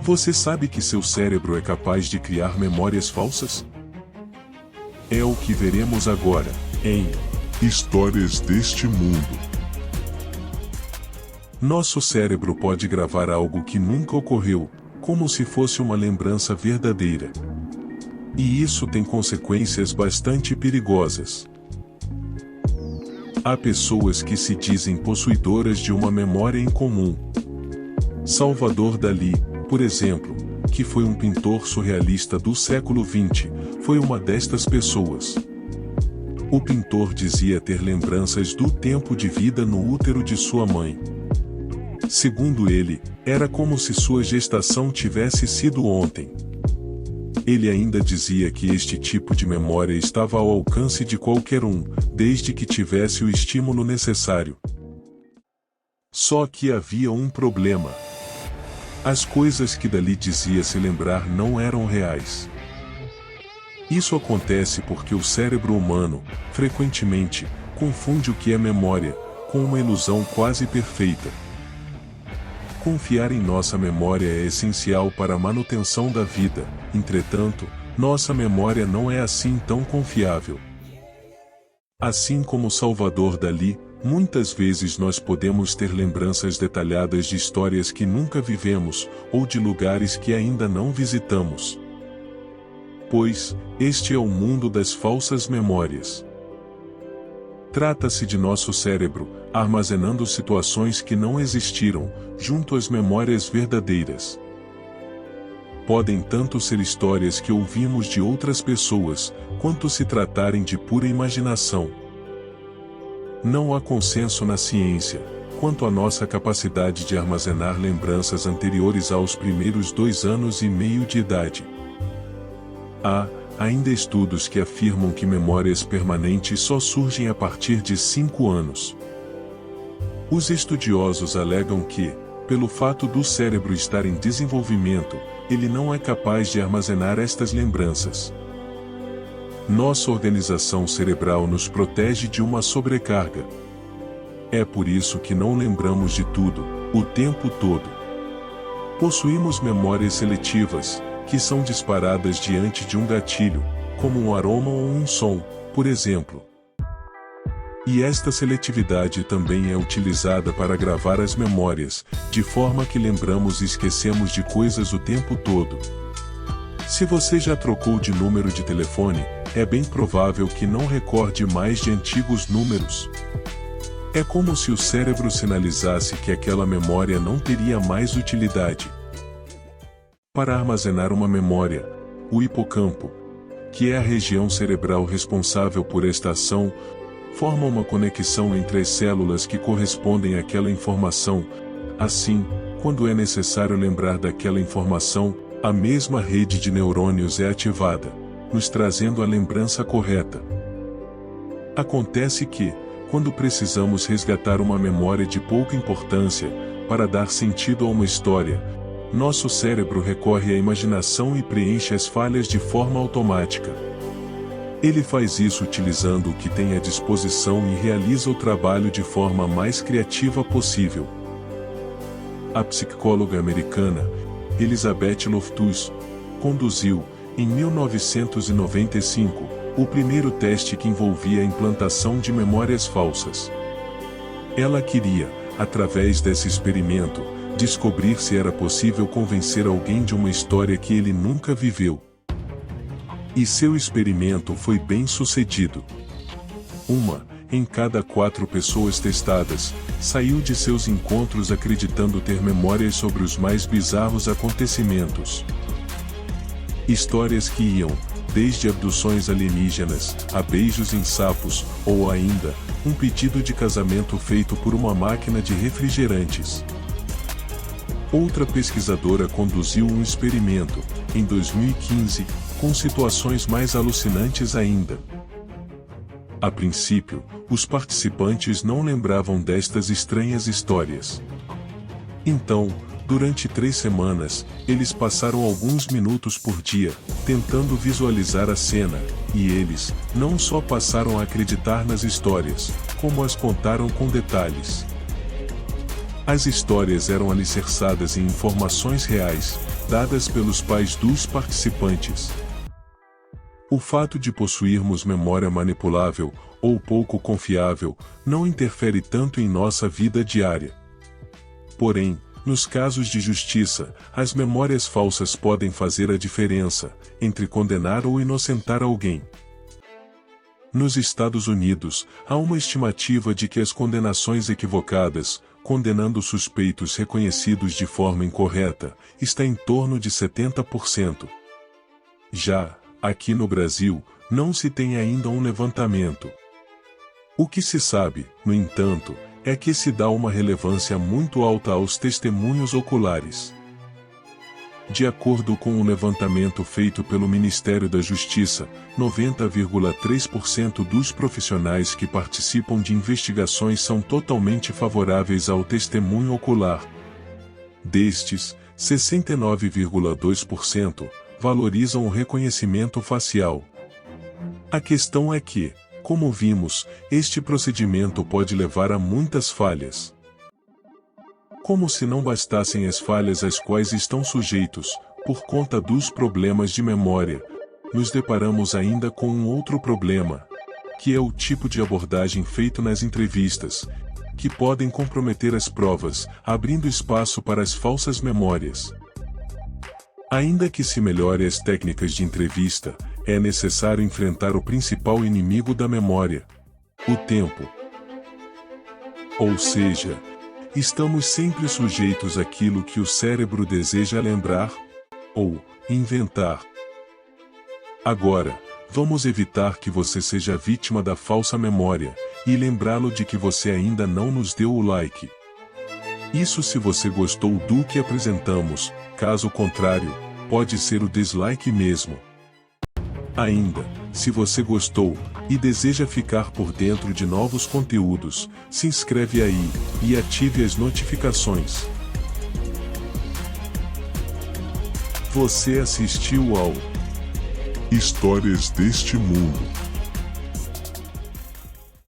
Você sabe que seu cérebro é capaz de criar memórias falsas? É o que veremos agora, em Histórias deste Mundo. Nosso cérebro pode gravar algo que nunca ocorreu, como se fosse uma lembrança verdadeira. E isso tem consequências bastante perigosas. Há pessoas que se dizem possuidoras de uma memória incomum. Salvador Dalí, por exemplo, que foi um pintor surrealista do século XX, foi uma destas pessoas. O pintor dizia ter lembranças do tempo de vida no útero de sua mãe. Segundo ele, era como se sua gestação tivesse sido ontem. Ele ainda dizia que este tipo de memória estava ao alcance de qualquer um, desde que tivesse o estímulo necessário. Só que havia um problema. As coisas que Dalí dizia se lembrar não eram reais. Isso acontece porque o cérebro humano, frequentemente, confunde o que é memória, com uma ilusão quase perfeita. Confiar em nossa memória é essencial para a manutenção da vida, entretanto, nossa memória não é assim tão confiável. Assim como Salvador Dalí, muitas vezes nós podemos ter lembranças detalhadas de histórias que nunca vivemos, ou de lugares que ainda não visitamos. Pois, este é o mundo das falsas memórias. Trata-se de nosso cérebro, armazenando situações que não existiram, junto às memórias verdadeiras. Podem tanto ser histórias que ouvimos de outras pessoas, quanto se tratarem de pura imaginação. Não há consenso na ciência quanto à nossa capacidade de armazenar lembranças anteriores aos primeiros 2 anos e meio de idade. Há ainda estudos que afirmam que memórias permanentes só surgem a partir de 5 anos. Os estudiosos alegam que, pelo fato do cérebro estar em desenvolvimento, ele não é capaz de armazenar estas lembranças. Nossa organização cerebral nos protege de uma sobrecarga. É por isso que não lembramos de tudo, o tempo todo. Possuímos memórias seletivas, que são disparadas diante de um gatilho, como um aroma ou um som, por exemplo. E esta seletividade também é utilizada para gravar as memórias, de forma que lembramos e esquecemos de coisas o tempo todo. Se você já trocou de número de telefone, é bem provável que não recorde mais de antigos números. É como se o cérebro sinalizasse que aquela memória não teria mais utilidade. Para armazenar uma memória, o hipocampo, que é a região cerebral responsável por esta ação, forma uma conexão entre as células que correspondem àquela informação. Assim, quando é necessário lembrar daquela informação, a mesma rede de neurônios é ativada, nos trazendo a lembrança correta. Acontece que, quando precisamos resgatar uma memória de pouca importância, para dar sentido a uma história, nosso cérebro recorre à imaginação e preenche as falhas de forma automática. Ele faz isso utilizando o que tem à disposição e realiza o trabalho de forma mais criativa possível. A psicóloga americana, Elizabeth Loftus, conduziu, em 1995, o primeiro teste que envolvia a implantação de memórias falsas. Ela queria, através desse experimento, descobrir se era possível convencer alguém de uma história que ele nunca viveu. E seu experimento foi bem sucedido. 1 em cada 4 pessoas testadas, saiu de seus encontros acreditando ter memórias sobre os mais bizarros acontecimentos. Histórias que iam, desde abduções alienígenas, a beijos em sapos, ou ainda, um pedido de casamento feito por uma máquina de refrigerantes. Outra pesquisadora conduziu um experimento, em 2015, com situações mais alucinantes ainda. A princípio, os participantes não lembravam destas estranhas histórias. Então, durante 3 semanas, eles passaram alguns minutos por dia, tentando visualizar a cena, e eles, não só passaram a acreditar nas histórias, como as contaram com detalhes. As histórias eram alicerçadas em informações reais, dadas pelos pais dos participantes. O fato de possuirmos memória manipulável, ou pouco confiável, não interfere tanto em nossa vida diária. Porém, nos casos de justiça, as memórias falsas podem fazer a diferença entre condenar ou inocentar alguém. Nos Estados Unidos, há uma estimativa de que as condenações equivocadas, condenando suspeitos reconhecidos de forma incorreta, está em torno de 70%. Já, aqui no Brasil, não se tem ainda um levantamento. O que se sabe, no entanto, é que se dá uma relevância muito alta aos testemunhos oculares. De acordo com um levantamento feito pelo Ministério da Justiça, 90,3% dos profissionais que participam de investigações são totalmente favoráveis ao testemunho ocular. Destes, 69,2% valorizam o reconhecimento facial. A questão é que, como vimos, este procedimento pode levar a muitas falhas. Como se não bastassem as falhas às quais estão sujeitos, por conta dos problemas de memória, nos deparamos ainda com um outro problema, que é o tipo de abordagem feito nas entrevistas, que podem comprometer as provas, abrindo espaço para as falsas memórias. Ainda que se melhore as técnicas de entrevista, é necessário enfrentar o principal inimigo da memória: o tempo. Ou seja, estamos sempre sujeitos àquilo que o cérebro deseja lembrar ou inventar. Agora, vamos evitar que você seja vítima da falsa memória e lembrá-lo de que você ainda não nos deu o like. Isso se você gostou do que apresentamos, caso contrário, pode ser o dislike mesmo. Ainda, se você gostou e deseja ficar por dentro de novos conteúdos, se inscreve aí e ative as notificações. Você assistiu ao Histórias deste Mundo.